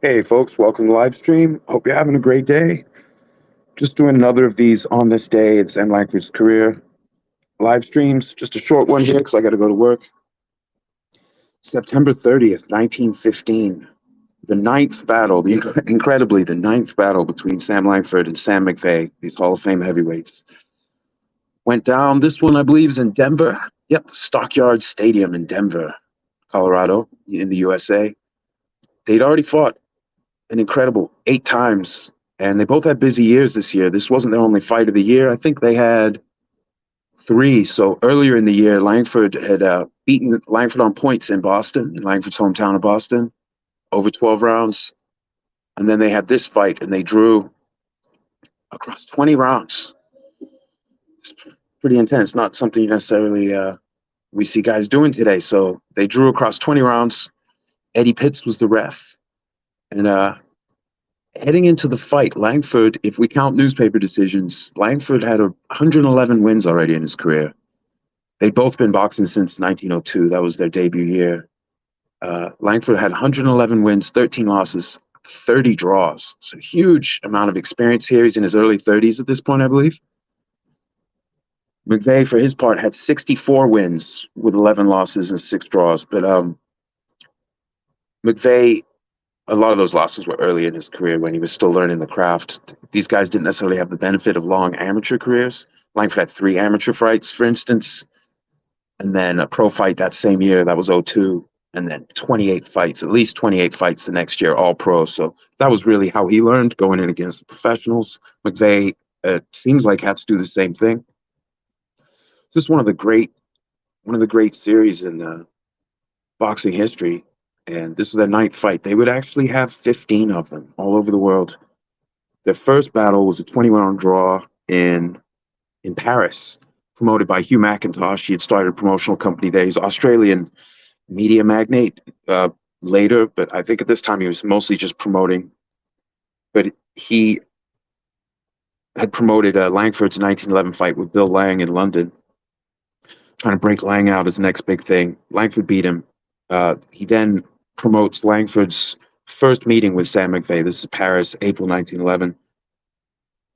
Hey folks, welcome to live stream. Hope you're having a great day. Just doing another of these on this day in Sam Langford's career live streams. Just a short one here because I got to go to work. September 30th, 1915. The ninth battle, incredibly, the ninth battle between Sam Langford and Sam McVea, these Hall of Fame heavyweights, went down. This one, I believe, is in Denver. Yep, Stockyard Stadium in Denver, Colorado, in the USA. They'd already fought an incredible 8 times, and they both had busy years this year. This wasn't their only fight of the year. I think they had three. So earlier in the year, Langford had beaten Langford on points in Boston, in Langford's hometown of Boston, over 12 rounds. And then they had this fight, and they drew across 20 rounds. It's pretty intense. Not something necessarily we see guys doing today. So they drew across 20 rounds. Eddie Pitts was the ref. And heading into the fight, Langford, if we count newspaper decisions, Langford had 111 wins already in his career. They'd both been boxing since 1902. That was their debut year. Langford had 111 wins, 13 losses, 30 draws. So huge amount of experience here. He's in his early 30s at this point, I believe. McVea, for his part, had 64 wins with 11 losses and 6 draws. But McVea, a lot of those losses were early in his career when he was still learning the craft. These guys didn't necessarily have the benefit of long amateur careers. Langford had 3 amateur fights, for instance, and then a pro fight that same year. That was '02, and then 28 fights, at least 28 fights the next year, all pro. So that was really how he learned, going in against the professionals. McVea, seems like, had to do the same thing. Just one of the great series in boxing history. And this was their 9th fight. They would actually have 15 of them all over the world. Their first battle was a 20-round draw in Paris, promoted by Hugh McIntosh. He had started a promotional company there. He's an Australian media magnate later, but I think at this time he was mostly just promoting. But he had promoted Langford's 1911 fight with Bill Lang in London, trying to break Lang out as the next big thing. Langford beat him. He then promotes Langford's first meeting with Sam McVea. This is Paris, April 1911.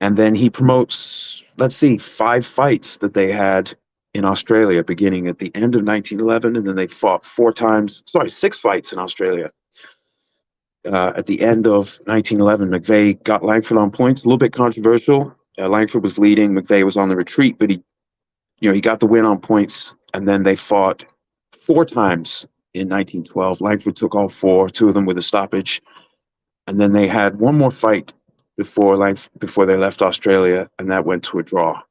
And then he promotes, 5 fights that they had in Australia beginning at the end of 1911. And then they fought 6 fights in Australia. At the end of 1911, McVea got Langford on points, a little bit controversial. Langford was leading, McVea was on the retreat, but he got the win on points. And then they fought 4 times in 1912. Langford took all 4, 2 of them with a stoppage. And then they had one more fight before they left Australia, and that went to a draw.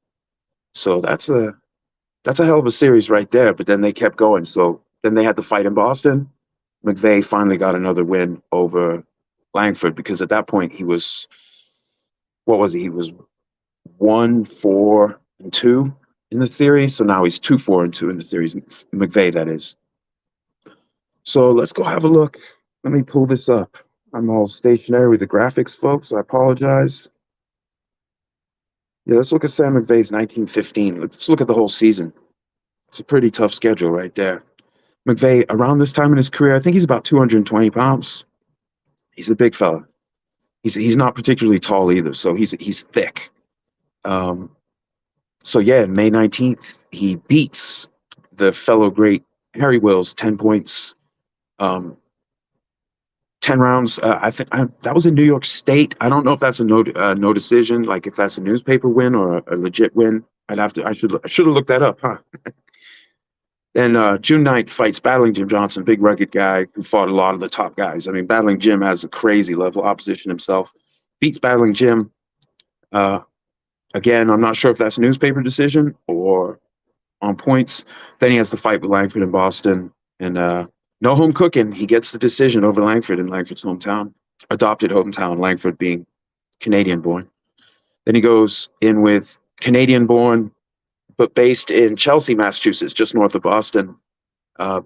So that's a hell of a series right there. But then they kept going. So then they had the fight in Boston. McVea finally got another win over Langford, because at that point he was, what was he? He was 1-4-2 in the series. So now he's 2-4-2 in the series. McVea, that is. So let's go have a look. Let me pull this up. I'm all stationary with the graphics, folks. I apologize. Yeah, let's look at Sam McVea's 1915. Let's look at the whole season. It's a pretty tough schedule right there. McVea, around this time in his career, I think he's about 220 pounds. He's a big fella. He's not particularly tall either, so he's thick. So yeah, May 19th, he beats the fellow great Harry Wills, 10 points. 10 rounds. I think that was in New York State. I don't know if that's a no decision, like if that's a newspaper win or a legit win. I should have looked that up, huh? Then June 9th fights Battling Jim Johnson, big rugged guy who fought a lot of the top guys. I mean, Battling Jim has a crazy level of opposition himself. Beats Battling Jim. Again, I'm not sure if that's a newspaper decision or on points. Then he has the fight with Langford in Boston, and no home cooking. He gets the decision over Langford in Langford's hometown, adopted hometown, Langford being Canadian-born. Then he goes in with Canadian-born, but based in Chelsea, Massachusetts, just north of Boston,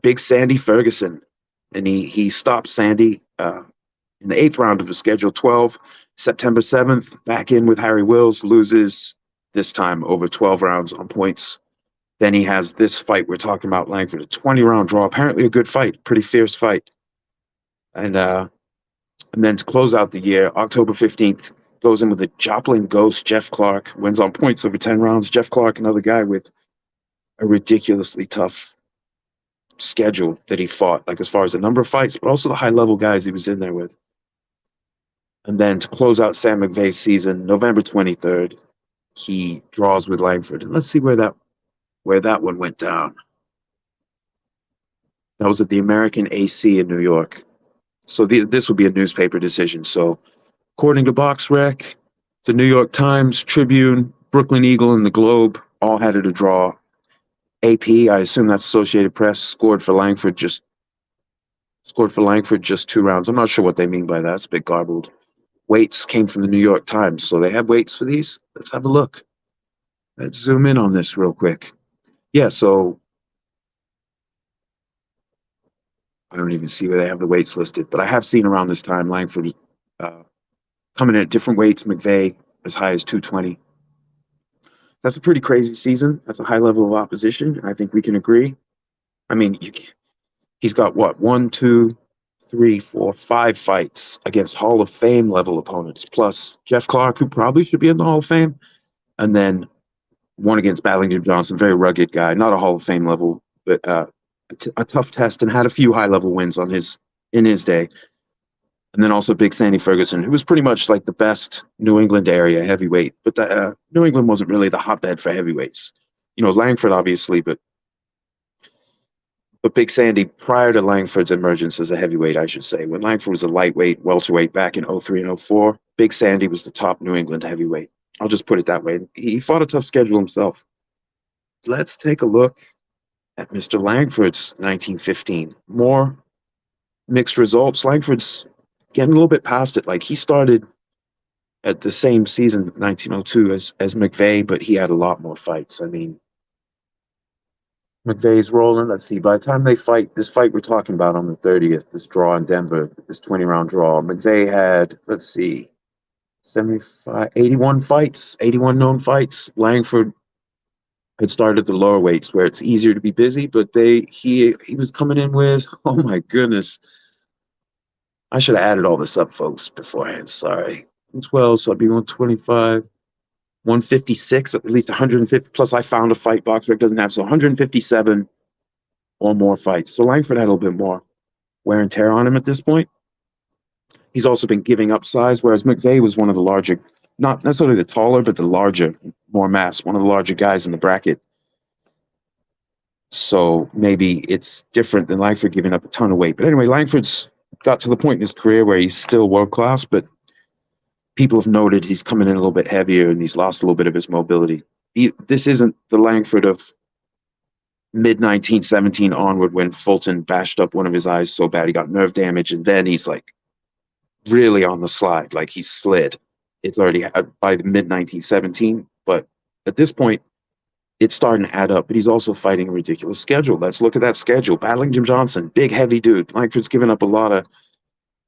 Big Sandy Ferguson. And he stops Sandy in the 8th round of his schedule 12. September 7th, back in with Harry Wills, loses this time over 12 rounds on points. Then he has this fight we're talking about, Langford, a 20-round draw. Apparently a good fight, pretty fierce fight. And And then to close out the year, October 15th, goes in with a Joplin ghost. Jeff Clark wins on points over 10 rounds. Jeff Clark, another guy with a ridiculously tough schedule that he fought, like as far as the number of fights, but also the high level guys he was in there with. And then to close out Sam McVea's season, November 23rd, he draws with Langford. And let's see where that one went down. That was at the American AC in New York. So this would be a newspaper decision. So according to BoxRec, the New York Times, Tribune, Brooklyn Eagle, and the Globe all had it a draw. AP, I assume that's Associated Press, scored for Langford just 2 rounds. I'm not sure what they mean by that. It's a bit garbled. Weights came from the New York Times. So they have weights for these. Let's have a look. Let's zoom in on this real quick. Yeah, so I don't even see where they have the weights listed, but I have seen around this time Langford coming in at different weights, McVea as high as 220. That's a pretty crazy season. That's a high level of opposition. I think we can agree. I mean, he's got what, 1, 2, 3, 4, 5 fights against Hall of Fame level opponents, plus Jeff Clark, who probably should be in the Hall of Fame, and then one against Battling Jim Johnson, very rugged guy, not a Hall of Fame level, but a tough test, and had a few high level wins in his day. And then also Big Sandy Ferguson, who was pretty much like the best New England area heavyweight, but New England wasn't really the hotbed for heavyweights. Langford obviously, but Big Sandy, prior to Langford's emergence as a heavyweight, I should say, when Langford was a lightweight, welterweight back in 03 and 04, Big Sandy was the top New England heavyweight. I'll just put it that way. He fought a tough schedule himself. Let's take a look at Mr. Langford's 1915. More mixed results. Langford's getting a little bit past it. Like, he started at the same season, 1902, as McVea, but he had a lot more fights. I mean, McVea's rolling. Let's see. By the time they fight, this fight we're talking about on the 30th, this draw in Denver, this 20-round draw, McVea had, let's see, 81 fights, 81 known fights. Langford had started the lower weights where it's easier to be busy, but he was coming in with, oh my goodness. I should have added all this up, folks, beforehand. Sorry. 12, so I'd be 125. 156, at least 150, plus I found a fight box where it doesn't have, so 157 or more fights. So Langford had a little bit more wear and tear on him at this point. He's also been giving up size, whereas McVea was one of the larger, not necessarily the taller, but the larger, more mass, one of the larger guys in the bracket. So maybe it's different than Langford giving up a ton of weight. But anyway, Langford's got to the point in his career where he's still world class, but people have noted he's coming in a little bit heavier and he's lost a little bit of his mobility. This isn't the Langford of mid-1917 onward, when Fulton bashed up one of his eyes so bad he got nerve damage, and then he's like really on the slide, like he slid. It's already by the mid-1917, but at this point, it's starting to add up. But he's also fighting a ridiculous schedule. Let's look at that schedule. Battling Jim Johnson, big, heavy dude. Langford's given up a lot of,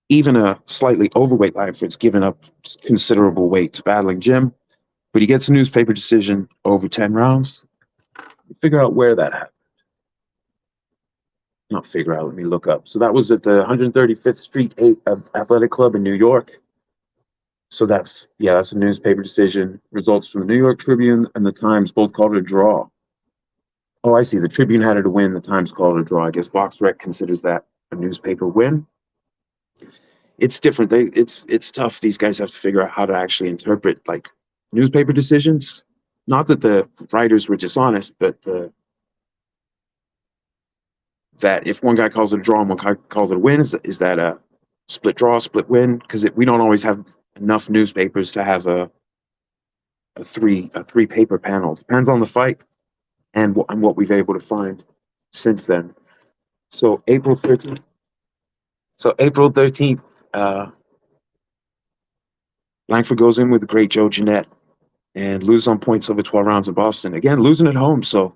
even a slightly overweight Langford's given up considerable weight to Battling Jim, but he gets a newspaper decision over 10 rounds. Figure out where that happened. Not figure out, let me look up. So that was at the 135th Street Athletic Club in New York. So that's a newspaper decision. Results from the New York Tribune and the Times both called it a draw. Oh, I see. The Tribune had it a win. The Times called it a draw. I guess BoxRec considers that a newspaper win. It's different. It's tough. These guys have to figure out how to actually interpret like newspaper decisions. Not that the writers were dishonest, but that if one guy calls it a draw and one guy calls it a win, is that a split draw, split win? Because we don't always have enough newspapers to have a three paper panel. Depends on the fight and what we've been able to find since then. So April 13th. Langford goes in with the great Joe Jeanette and loses on points over 12 rounds in Boston. Again, losing at home. So,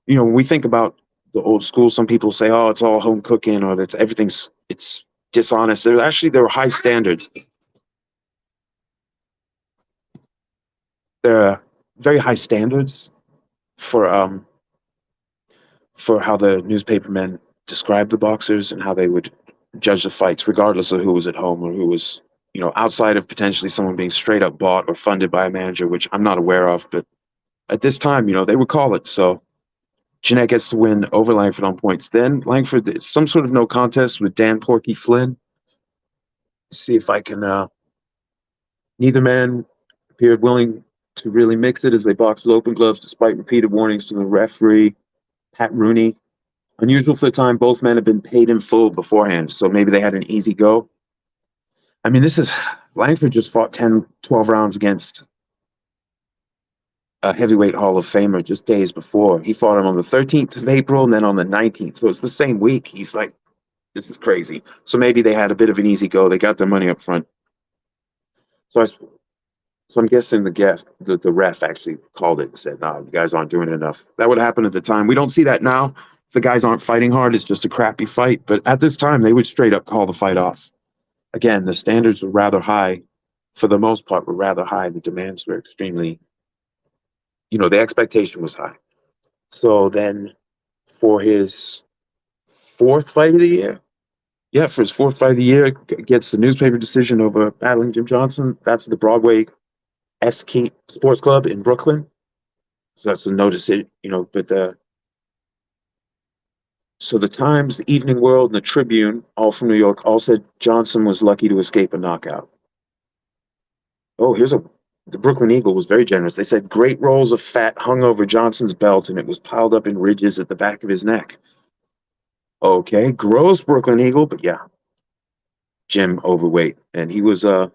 when we think about the old school, some people say, oh, it's all home cooking, or it's dishonest. There are high standards. There are very high standards for how the newspapermen describe the boxers and how they would judge the fights, regardless of who was at home or who was, outside of potentially someone being straight up bought or funded by a manager, which I'm not aware of. But at this time, they would call it. So Jeanette gets to win over Langford on points. Then Langford, it's some sort of no contest with Dan Porky Flynn. See if I can. Neither man appeared willing to really mix it as they boxed with open gloves despite repeated warnings from the referee, Pat Rooney. Unusual for the time, both men had been paid in full beforehand, so maybe they had an easy go. I mean, Langford just fought 10, 12 rounds against a heavyweight Hall of Famer just days before. He fought him on the 13th of April and then on the 19th. So it's the same week. He's like, this is crazy. So maybe they had a bit of an easy go. They got their money up front. So I'm guessing the ref actually called it and said, "No, you guys aren't doing enough." That would happen at the time. We don't see that now. If the guys aren't fighting hard, it's just a crappy fight. But at this time, they would straight up call the fight off. Again, the standards were rather high. For the most part, were rather high. The demands were extremely, the expectation was high. So then for his fourth fight of the year, for his fourth fight of the year, gets the newspaper decision over battling Jim Johnson. That's the Broadway Key Sports Club in Brooklyn. So that's the notice it, so the Times, the Evening World, and the Tribune, all from New York, all said Johnson was lucky to escape a knockout. Oh, the Brooklyn Eagle was very generous. They said great rolls of fat hung over Johnson's belt and it was piled up in ridges at the back of his neck. Okay, gross Brooklyn Eagle, but yeah, Jim overweight. And he was, I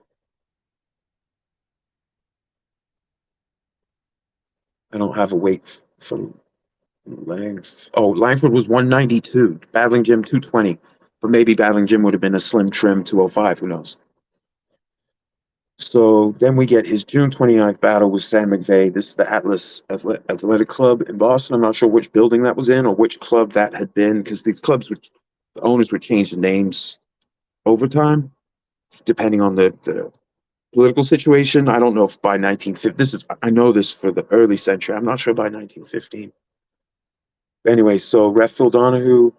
don't have a weight from Langford was 192, battling Jim 220, but maybe battling Jim would have been a slim trim 205, who knows. So then we get his June 29th battle with Sam McVea. This is the Atlas Athletic Club in Boston. I'm not sure which building that was in or which club that had been, because these clubs, the owners would change the names over time, depending on the political situation. I don't know if by 1950, I know this for the early century. I'm not sure by 1915. Anyway, so ref Phil Donahue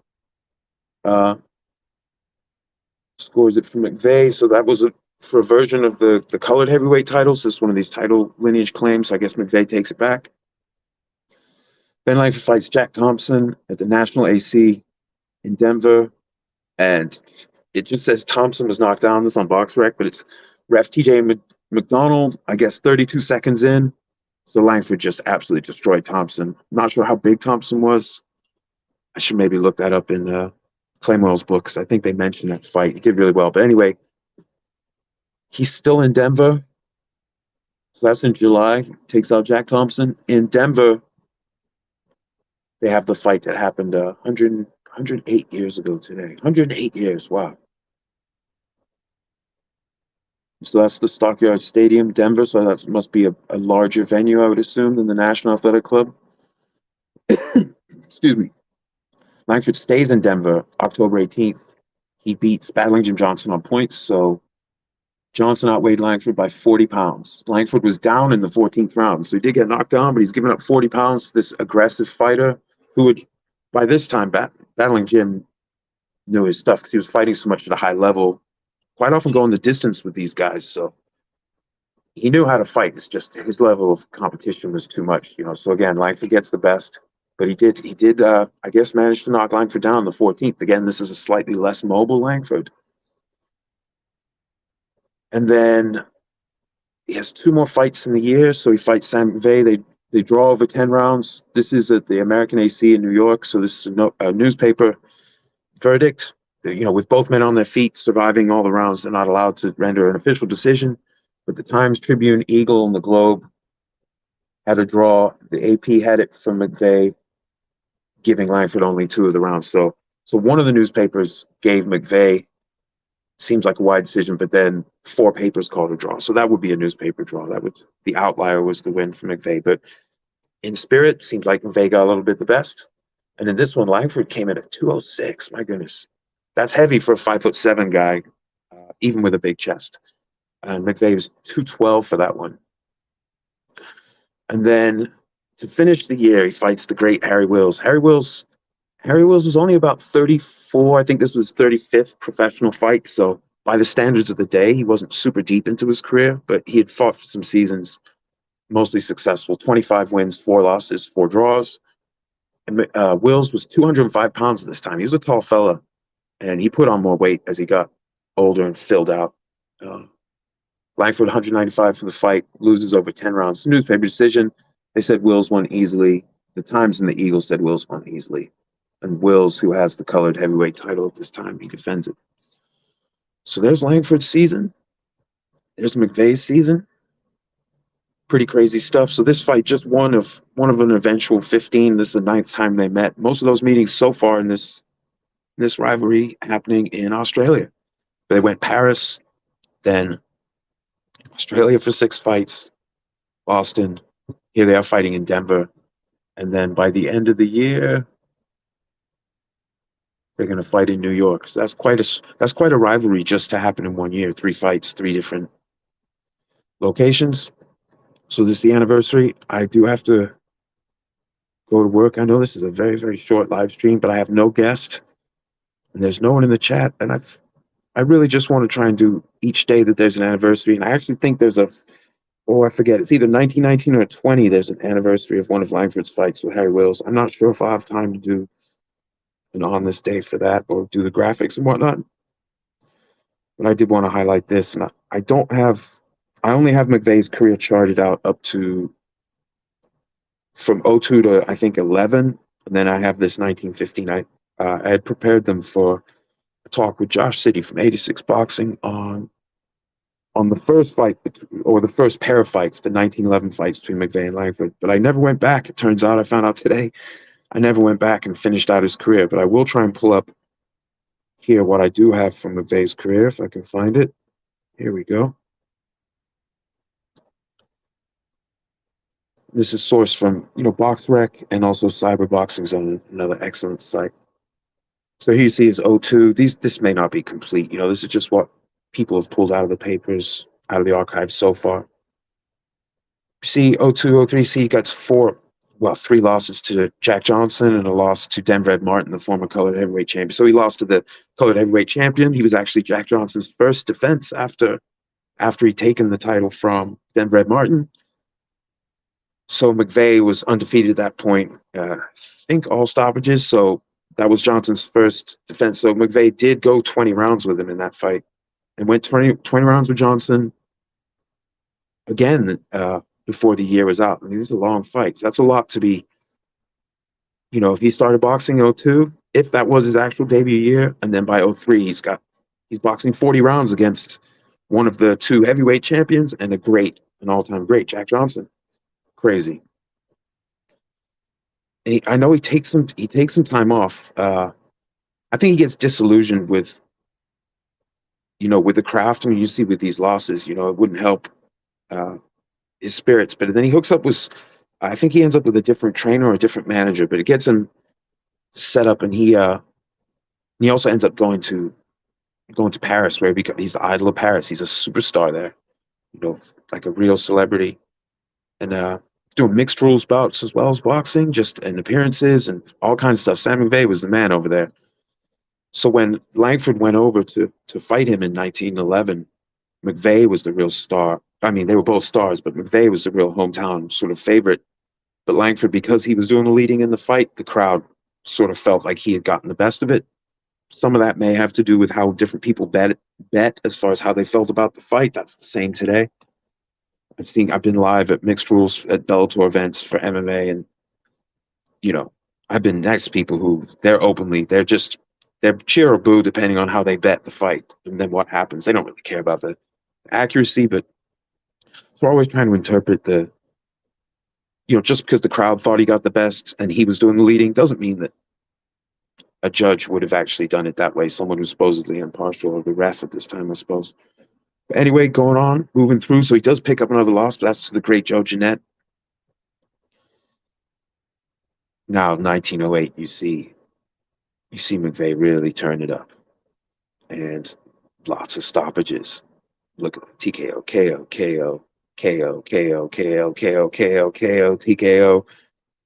scores it for McVea. So that was for a version of the colored heavyweight titles. This is one of these title lineage claims. So I guess McVea takes it back. Ben Langford fights Jack Thompson at the National AC in Denver. And it just says Thompson was knocked down. This on BoxRec, but it's ref TJ McDonald, I guess 32 seconds in. So Langford just absolutely destroyed Thompson. Not sure how big Thompson was. I should maybe look that up in Claymorel's books. I think they mentioned that fight. He did really well. But anyway, he's still in Denver. So that's in July. Takes out Jack Thompson. In Denver, they have the fight that happened 108 years ago today. 108 years. Wow. So that's the Stockyard Stadium, Denver. So that must be a larger venue, I would assume, than the National Athletic Club. Excuse me. Langford stays in Denver October 18th. He beats battling Jim Johnson on points. So Johnson outweighed Langford by 40 pounds. Langford was down in the 14th round. So he did get knocked down, but he's given up 40 pounds. This aggressive fighter who would, by this time, battling Jim knew his stuff because he was fighting so much at a high level, quite often going the distance with these guys. So he knew how to fight. It's just his level of competition was too much, So again, Langford gets the best. But he did, I guess, manage to knock Langford down the 14th. Again, this is a slightly less mobile Langford. And then he has two more fights in the year. So he fights Sam McVea. They draw over 10 rounds. This is at the American AC in New York. So this is a newspaper verdict. With both men on their feet, surviving all the rounds, they're not allowed to render an official decision. But the Times, Tribune, Eagle, and the Globe had a draw. The AP had it for McVea, giving Langford only two of the rounds. So one of the newspapers gave McVea, seems like a wide decision, but then four papers called a draw. So that would be a newspaper draw. The outlier was the win for McVea. But in spirit, seems like McVea got a little bit the best. And in this one, Langford came in at 206. My goodness. That's heavy for a 5'7" guy, even with a big chest. And McVea was 212 for that one. And then to finish the year, he fights the great Harry Wills. Harry Wills Harry Wills was only about 34. I think this was 35th professional fight. So by the standards of the day, he wasn't super deep into his career, but he had fought for some seasons, mostly successful. 25 wins, 4 losses, 4 draws. And Wills was 205 pounds at this time. He was a tall fella, and he put on more weight as he got older and filled out. Uh, Langford 195 for the fight, loses over 10 rounds. Newspaper decision. They said Wills won easily. The Times and the Eagle said Wills won easily. And Wills, who has the colored heavyweight title at this time, he defends it. So there's Langford's season. There's McVea's season. Pretty crazy stuff. So this fight just one of an eventual 15. This is the 9th time they met. Most of those meetings so far in this rivalry happening in Australia. They went Paris, then Australia for 6 fights, Boston. Here they are fighting in Denver. And then by the end of the year, they're going to fight in New York. So that's quite a rivalry just to happen in 1 year. 3 fights, 3 different locations. So this is the anniversary. I do have to go to work. I know this is a very, very short live stream, but I have no guest and there's no one in the chat. And I really just want to try and do each day that there's an anniversary. And I actually think there's I forget, it's either 1919 or 20. There's an anniversary of one of Langford's fights with Harry Wills. I'm not sure if I'll have time to do an on this day for that or do the graphics and whatnot. But I did want to highlight this. And I only have McVea's career charted out up to from 02 to I think 11. And then I have this 1915. I had prepared them for a talk with Josh City from 86 Boxing on the first fight, or the first pair of fights, the 1911 fights between McVea and Langford. But I never went back. It turns out, I found out today, I never went back and finished out his career. But I will try and pull up here what I do have from McVea's career, if I can find it. Here we go. This is sourced from, BoxRec and also Cyberboxing Zone, another excellent site. So here you see his 02. This may not be complete. This is just what people have pulled out of the papers, out of the archives so far. See, 02, 03, see, he got 3 losses to Jack Johnson and a loss to Denver Ed Martin, the former colored heavyweight champion. So he lost to the colored heavyweight champion. He was actually Jack Johnson's first defense after he'd taken the title from Denver Ed Martin. So McVea was undefeated at that point. I think all stoppages. So that was Johnson's first defense. So McVea did go 20 rounds with him in that fight and went 20 rounds with Johnson again before the year was out. I mean, these are long fights. That's a lot to be, if he started boxing 02, if that was his actual debut year, and then by 03, he's boxing 40 rounds against one of the 2 heavyweight champions and an all-time great, Jack Johnson. Crazy. And I know he takes some time off. I think he gets disillusioned with the craft. I mean, you see with these losses, it wouldn't help his spirits. But then he hooks up with, I think he ends up with a different trainer or a different manager, but it gets him set up, and he also ends up going to Paris, where he's the idol of Paris. He's a superstar there, like a real celebrity. And doing mixed rules bouts as well as boxing, and appearances and all kinds of stuff. Sam McVea was the man over there. So when Langford went over to fight him in 1911, McVea was the real star. I mean, they were both stars, but McVea was the real hometown sort of favorite. But Langford, because he was doing the leading in the fight, the crowd sort of felt like he had gotten the best of it. Some of that may have to do with how different people bet as far as how they felt about the fight. That's the same today. I've been live at mixed rules at Bellator events for MMA, and I've been next to people who they're cheer or boo depending on how they bet the fight, and then what happens. They don't really care about the accuracy, but we're always trying to interpret just because the crowd thought he got the best and he was doing the leading doesn't mean that a judge would have actually done it that way. Someone who's supposedly impartial, or the ref at this time, I suppose. But anyway, moving through. So he does pick up another loss, but that's to the great Joe Jeanette. Now, 1908, you see McVea really turn it up, and lots of stoppages. Look at TKO, KO, KO, KO, KO, KO, KO, KO, KO, TKO,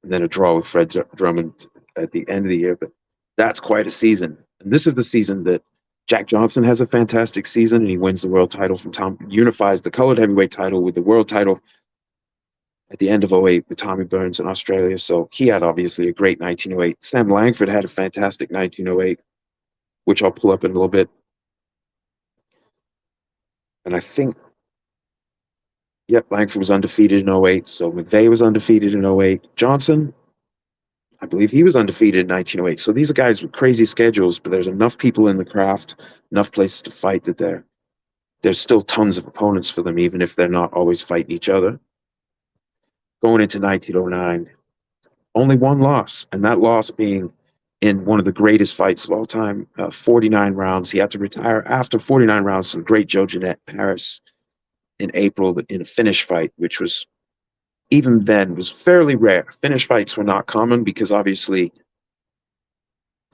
and then a draw with Fred Drummond at the end of the year. But That's quite a season. And this is the season that Jack Johnson has a fantastic season, and he wins the world title from Tom, unifies the colored heavyweight title with the world title at the end of '08 with Tommy Burns in Australia. So he had obviously a great 1908. Sam Langford had a fantastic 1908, which I'll pull up in a little bit. And I think, yep, Langford was undefeated in '08. So McVea was undefeated in '08. Johnson, I believe he was undefeated in 1908. So these are guys with crazy schedules, but there's enough people in the craft, enough places to fight that there's still tons of opponents for them, even if they're not always fighting each other. Going into 1909, only one loss, and that loss being in one of the greatest fights of all time, 49 rounds. He had to retire after 49 rounds to the great Joe Jeanette Paris in April in a finish fight, which was even then was fairly rare. Finish fights were not common because obviously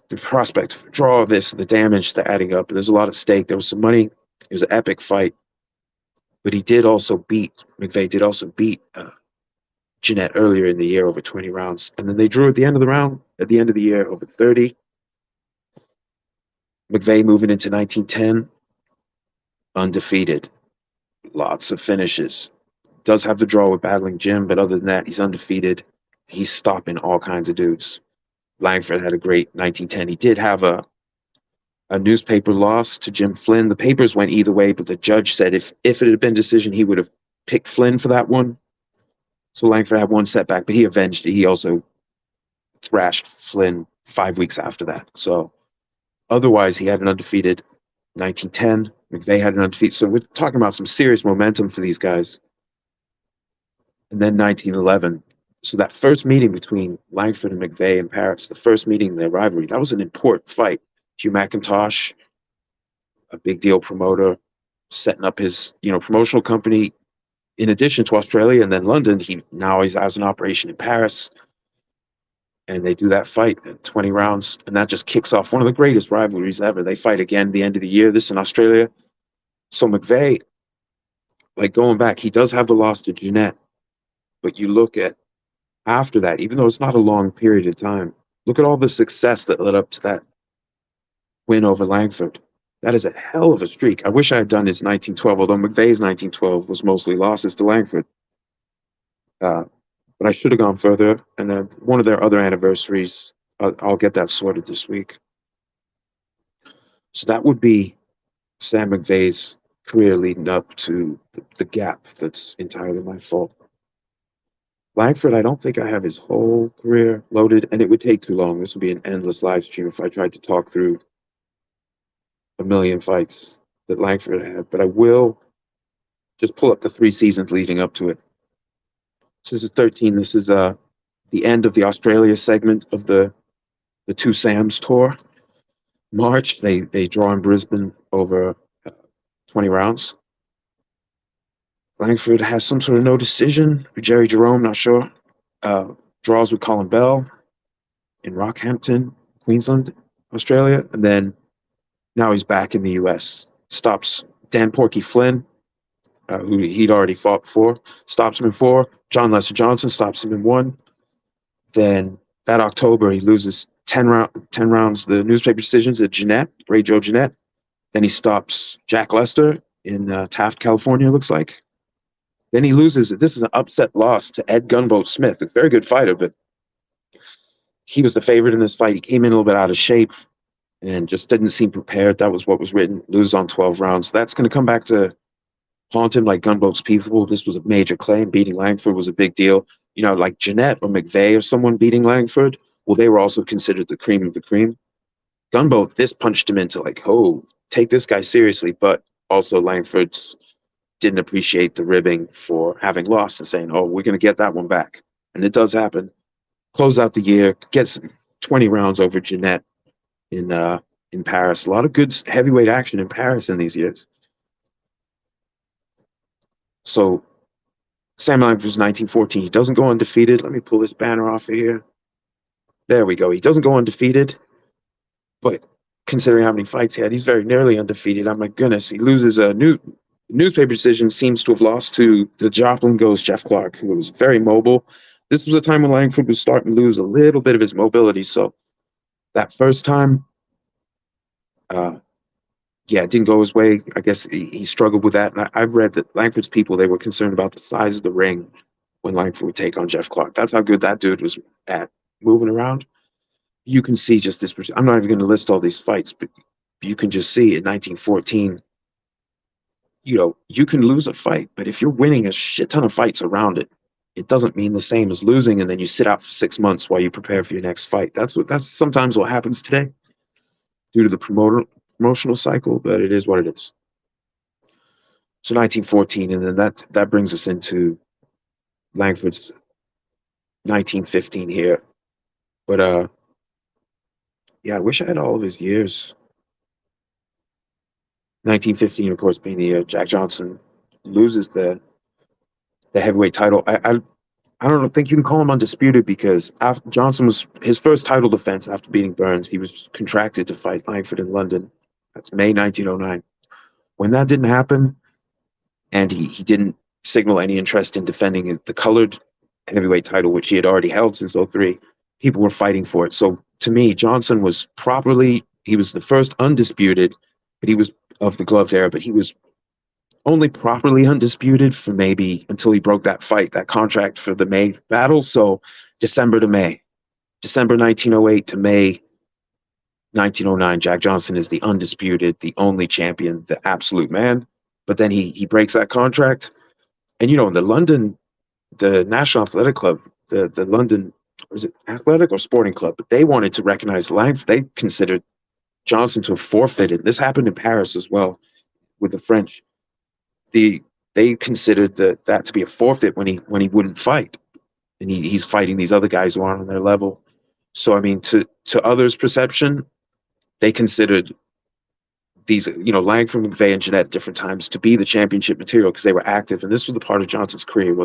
the prospect of a draw, this, the damage to adding up, there's a lot at stake. There was some money. It was an epic fight, but McVea did also beat Jeanette earlier in the year over 20 rounds. And then they drew at the end of the year over 30. McVea moving into 1910, undefeated. Lots of finishes. Does have the draw with battling Jim, but other than that, he's undefeated. He's stopping all kinds of dudes. Langford had a great 1910. He did have a newspaper loss to Jim Flynn. The papers went either way, but the judge said if it had been decision, he would have picked Flynn for that one. So Langford had one setback, but he avenged it. He also thrashed Flynn 5 weeks after that. So otherwise, he had an undefeated 1910. McVea had an undefeated. So we're talking about some serious momentum for these guys. And then 1911. So that first meeting between Langford and McVea in Paris, the first meeting in their rivalry, that was an important fight. Hugh McIntosh, a big deal promoter, setting up his promotional company in addition to Australia and then London. He has an operation in Paris, and they do that fight at 20 rounds, and that just kicks off one of the greatest rivalries ever. They fight again at the end of the year, this in Australia. So McVea, like going back, he does have the loss to Jeanette, but you look at after that, even though it's not a long period of time, look at all the success that led up to that win over Langford. That is a hell of a streak. I wish I had done his 1912, although McVea's 1912 was mostly losses to Langford. But I should have gone further. And then one of their other anniversaries, I'll get that sorted this week. So that would be Sam McVea's career leading up to the gap that's entirely my fault. Langford, I don't think I have his whole career loaded, and it would take too long. This would be an endless live stream if I tried to talk through a million fights that Langford had, but I will just pull up the 3 seasons leading up to it. So this is 13. This is the end of the Australia segment of the Two Sams tour. March, they draw in Brisbane over 20 rounds. Langford has some sort of no decision. Jerry Jerome, not sure. Draws with Colin Bell in Rockhampton, Queensland, Australia. And then now he's back in the US. Stops Dan Porky Flynn, who he'd already fought before. Stops him in 4. John Lester Johnson stops him in 1. Then that October, he loses 10 rounds, the newspaper decisions at Jeanette, Ray Joe Jeanette. Then he stops Jack Lester in Taft, California, it looks like. Then he loses. This is an upset loss to Ed Gunboat Smith, a very good fighter, but he was the favorite in this fight. He came in a little bit out of shape and just didn't seem prepared. That was what was written. Loses on 12 rounds. That's going to come back to haunt him like Gunboat's people. This was a major claim. Beating Langford was a big deal. Like Jeanette or McVea or someone beating Langford, well, they were also considered the cream of the cream. Gunboat, this punched him into like, oh, take this guy seriously. But also Langford didn't appreciate the ribbing for having lost and saying, oh, we're going to get that one back. And it does happen. Close out the year, gets 20 rounds over Jeanette in Paris. A lot of good heavyweight action in Paris in these years. So Sam Langford's 1914. He doesn't go undefeated. Let me pull this banner off of here. There we go. He doesn't go undefeated, but considering how many fights he had, he's very nearly undefeated. Oh my goodness. He loses a newspaper decision, seems to have lost to the Joplin Ghost, Jeff Clark, who was very mobile. This was a time when Langford was starting to lose a little bit of his mobility. So That first time, uh, yeah, it didn't go his way. I guess he struggled with that. And I've read that Langford's people, they were concerned about the size of the ring when Langford would take on Jeff Clark. That's how good that dude was at moving around. You can see just this. I'm not even going to list all these fights, but you can just see in 1914, you can lose a fight, but if you're winning a shit ton of fights around it, it doesn't mean the same as losing, and then you sit out for 6 months while you prepare for your next fight. That's sometimes what happens today due to the promotional cycle, but it is what it is. So 1914, and then that brings us into Langford's 1915 here. But yeah, I wish I had all of his years. 1915, of course, being the year Jack Johnson loses the heavyweight title. I don't think you can call him undisputed because after Johnson was his first title defense after beating Burns. He was contracted to fight Langford in London. That's May 1909. When that didn't happen, and he didn't signal any interest in defending the colored heavyweight title, which he had already held since '03, people were fighting for it. So to me, Johnson was he was the first undisputed, but he was of the gloved era, but he was only properly undisputed for maybe until he broke that contract for the May battle. So December to May, December 1908 to May 1909, Jack Johnson is the undisputed, the only champion, the absolute man. But then he breaks that contract. And, in the National Athletic Club, the London, was it athletic or sporting club? But they wanted to recognize Langford. They considered Johnson to have forfeited. This happened in Paris as well with the French. They considered that to be a forfeit when he wouldn't fight, and he's fighting these other guys who aren't on their level. So I mean, to others' perception, they considered these Langford, McVea, and Jeanette at different times to be the championship material because they were active, and this was the part of Johnson's career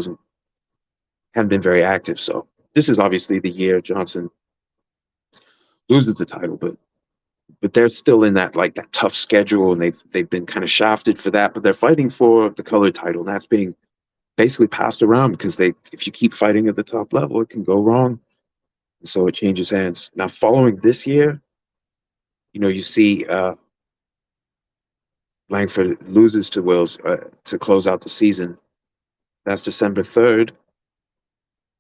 hadn't been very active. So this is obviously the year Johnson loses the title, but they're still in that tough schedule, and they've been kind of shafted for that, but they're fighting for the colored title, and that's being basically passed around because if you keep fighting at the top level, it can go wrong. So it changes hands. Now, following this year, you see Langford loses to Wills to close out the season. That's December 3rd.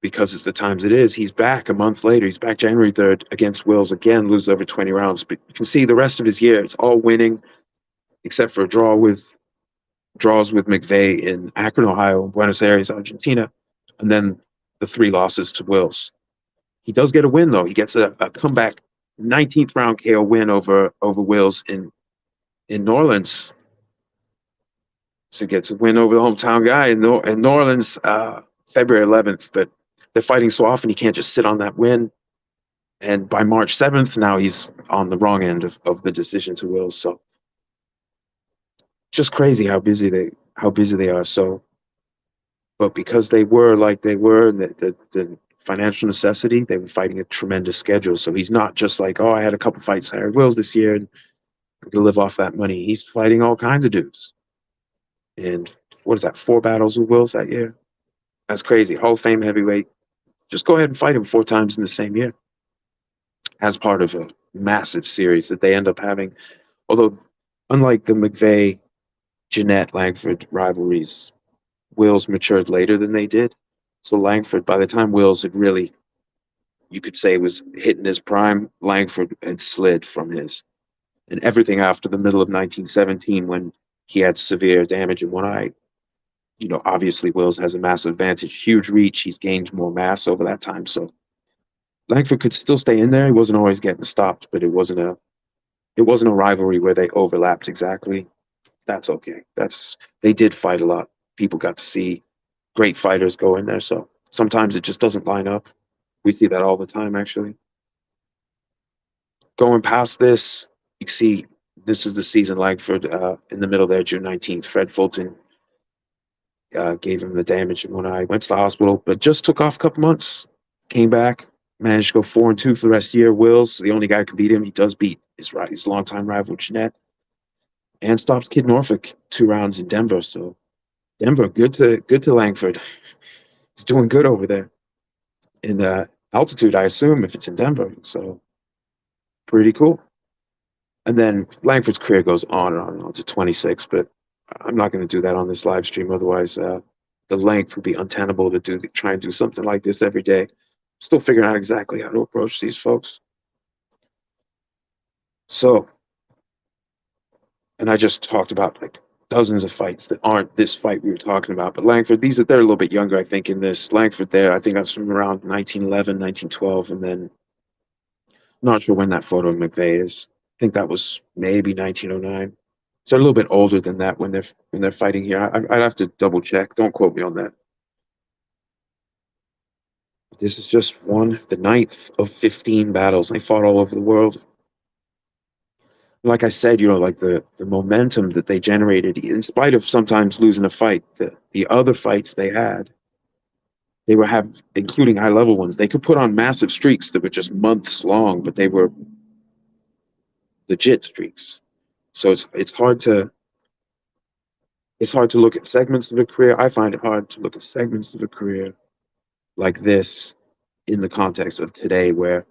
Because it's the times it is, he's back a month later. He's back January 3rd against Wills again, loses over 20 rounds. But you can see the rest of his year, it's all winning, except for draws with McVea in Akron, Ohio, and Buenos Aires, Argentina, and then the 3 losses to Wills. He does get a win, though. He gets a comeback 19th round KO win over Wills in New Orleans. So he gets a win over the hometown guy in New Orleans, February 11th. But they're fighting so often, he can't just sit on that win. And by March 7th, now he's on the wrong end of the decision to Wills. So just crazy how busy they are. So, but because they were like they were, and the financial necessity, they were fighting a tremendous schedule. So he's not just like, oh, I had a couple fights Harry Wills this year and to live off that money. He's fighting all kinds of dudes. And what is that? 4 battles with Wills that year. That's crazy. Hall of Fame heavyweight. Just go ahead and fight him 4 times in the same year as part of a massive series that they end up having. Although, unlike the McVea, Jeanette, Langford rivalries, Wills matured later than they did. So Langford, by the time Wills had really, you could say, was hitting his prime, Langford had slid from his. And everything after the middle of 1917, when he had severe damage in one eye, obviously Wills has a massive advantage, huge reach. He's gained more mass over that time. So Langford could still stay in there. He wasn't always getting stopped, but it wasn't a rivalry where they overlapped exactly. That's okay. They did fight a lot. People got to see great fighters go in there. So sometimes it just doesn't line up. We see that all the time, actually. Going past this, you can see this is the season Langford in the middle there, June 19th. Fred Fulton gave him the damage in one eye. Went to the hospital, but just took off a couple months. Came back, managed to go 4-2 for the rest of the year. Wills, the only guy who can beat him. He does beat his longtime rival Jeanette, and stops Kid Norfolk 2 rounds in Denver. So Denver, good to Langford. He's doing good over there in altitude, I assume, if it's in Denver. So pretty cool. And then Langford's career goes on and on and on to 26, but I'm not going to do that on this live stream. Otherwise, the length would be untenable to try and do something like this every day. Still figuring out exactly how to approach these folks. So, and I just talked about like dozens of fights that aren't this fight we were talking about. But Langford, they're a little bit younger, I think, in this. Langford there, I think that's from around 1911, 1912, and then I'm not sure when that photo of McVea is. I think that was maybe 1909. So a little bit older than that when they're fighting here. I'd have to double check. Don't quote me on that. This is just the ninth of 15 battles. They fought all over the world. Like I said, like the momentum that they generated, in spite of sometimes losing a fight, the other fights they had, including high level ones, they could put on massive streaks that were just months long, but they were legit streaks. So it's hard to look at segments of a career. I find it hard to look at segments of a career like this in the context of today, where,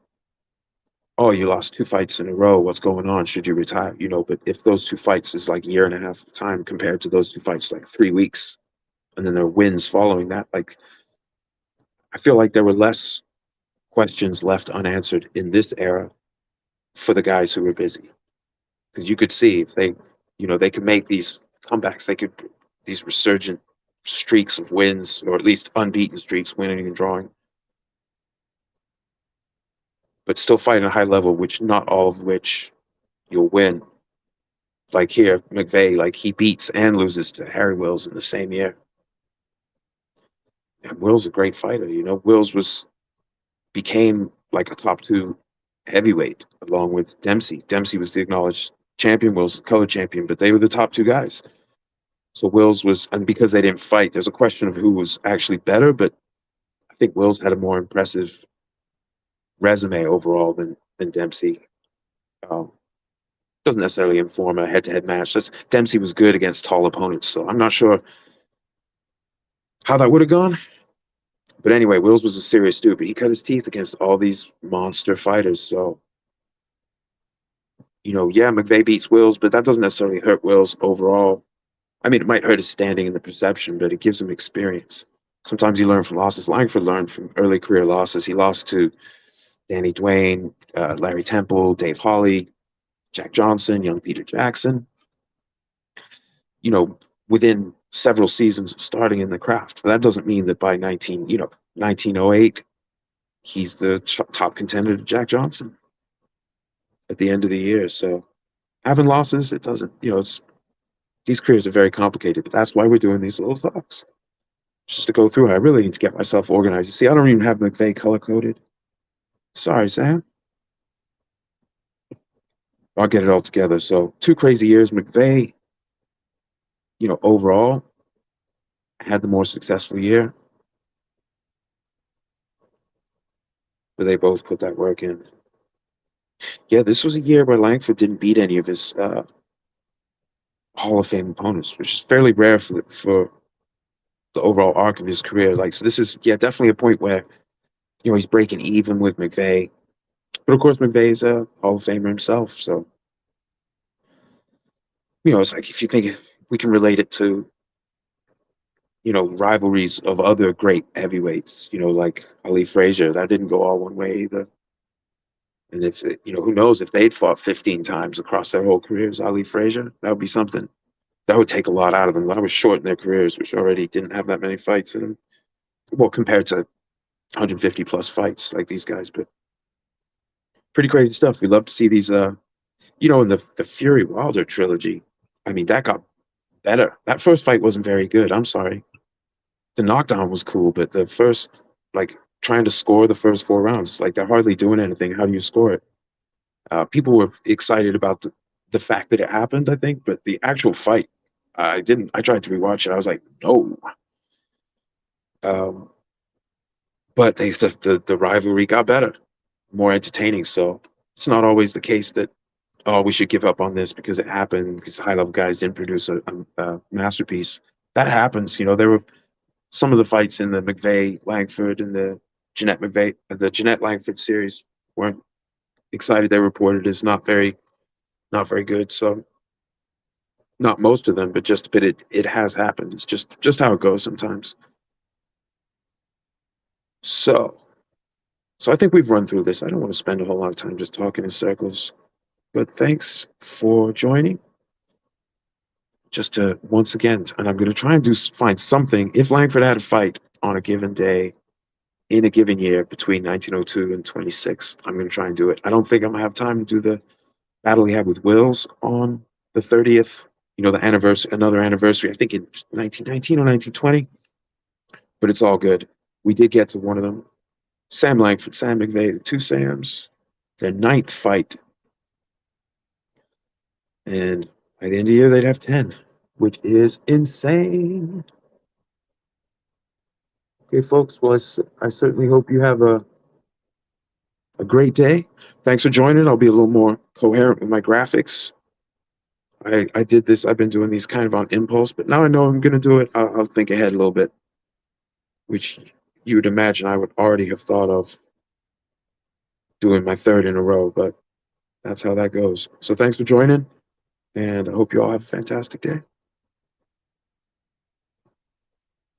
oh, you lost two fights in a row. What's going on? Should you retire? But if those two fights is like a year and a half of time compared to those two fights, like 3 weeks, and then there are wins following that, like, I feel like there were less questions left unanswered in this era for the guys who were busy. Because you could see if they could make these comebacks, these resurgent streaks of wins, or at least unbeaten streaks, winning and drawing, but still fighting at a high level, which not all of which you'll win. Like here, McVea, like he beats and loses to Harry Wills in the same year. And Wills a great fighter. Wills became like a top two heavyweight along with Dempsey. Dempsey was the acknowledged champion, Wills the color champion, but they were the top two guys. So and because they didn't fight, there's a question of who was actually better, but I think Wills had a more impressive resume overall than Dempsey. Doesn't necessarily inform a head-to-head match. Dempsey was good against tall opponents, so I'm not sure how that would have gone. But anyway, Wills was a serious dude, but he cut his teeth against all these monster fighters. So, yeah, McVea beats Wills, but that doesn't necessarily hurt Wills overall. I mean, it might hurt his standing in the perception, but it gives him experience. Sometimes you learn from losses. Langford learned from early career losses. He lost to Danny Dwayne, Larry Temple, Dave Hawley, Jack Johnson, young Peter Jackson, within several seasons of starting in the craft. But that doesn't mean that by 1908, he's the top contender to Jack Johnson at the end of the year. So having losses, it doesn't, these careers are very complicated, but that's why we're doing these little talks. Just to go through it. I really need to get myself organized. You see, I don't even have McVea color-coded. Sorry, Sam. I'll get it all together. So 2 crazy years. McVea, overall, had the more successful year. But they both put that work in. Yeah, this was a year where Langford didn't beat any of his Hall of Fame opponents, which is fairly rare for the overall arc of his career. Like, so this is, definitely a point where, he's breaking even with McVea. But of course, McVea's a Hall of Famer himself. So, it's like, if you think we can relate it to, rivalries of other great heavyweights, like Ali Frazier, that didn't go all one way either. And if, who knows if they'd fought 15 times across their whole careers, Ali Frazier, that would be something. That would take a lot out of them. That was short in their careers, which already didn't have that many fights in them. Well, compared to 150 plus fights like these guys, but pretty crazy stuff. We love to see these, in the Fury Wilder trilogy. I mean, that got better. That first fight wasn't very good. I'm sorry. The knockdown was cool, but the first, like, trying to score the first 4 rounds, like, they're hardly doing anything. How do you score it? People were excited about the fact that it happened, I think, but the actual fight, I didn't. I tried to rewatch it. I was like, no. But the rivalry got better, more entertaining. So it's not always the case that, oh, we should give up on this because it happened because high level guys didn't produce a masterpiece. That happens. There were some of the fights in the McVea Langford and the Jeanette Langford series weren't excited they reported is not very good. So not most of them, but it has happened. It's just how it goes sometimes. So I think we've run through this. I don't want to spend a whole lot of time just talking in circles. But thanks for joining. Just to once again, and I'm going to try and find something. If Langford had a fight on a given day in a given year between 1902 and 26, I'm going to try and do it. I don't think I'm going to have time to do the battle he had with Wills on the 30th. The anniversary, another anniversary. I think in 1919 or 1920. But it's all good. We did get to one of them. Sam Langford, Sam McVea, the two Sams, their ninth fight. And by the end of the year, they'd have 10, which is insane. Okay, folks. Well, I certainly hope you have a great day. Thanks for joining. I'll be a little more coherent with my graphics. I did this. I've been doing these kind of on impulse, but now I know I'm going to do it. I'll think ahead a little bit, which you would imagine I would already have thought of doing my third in a row, but that's how that goes. So thanks for joining, and I hope you all have a fantastic day.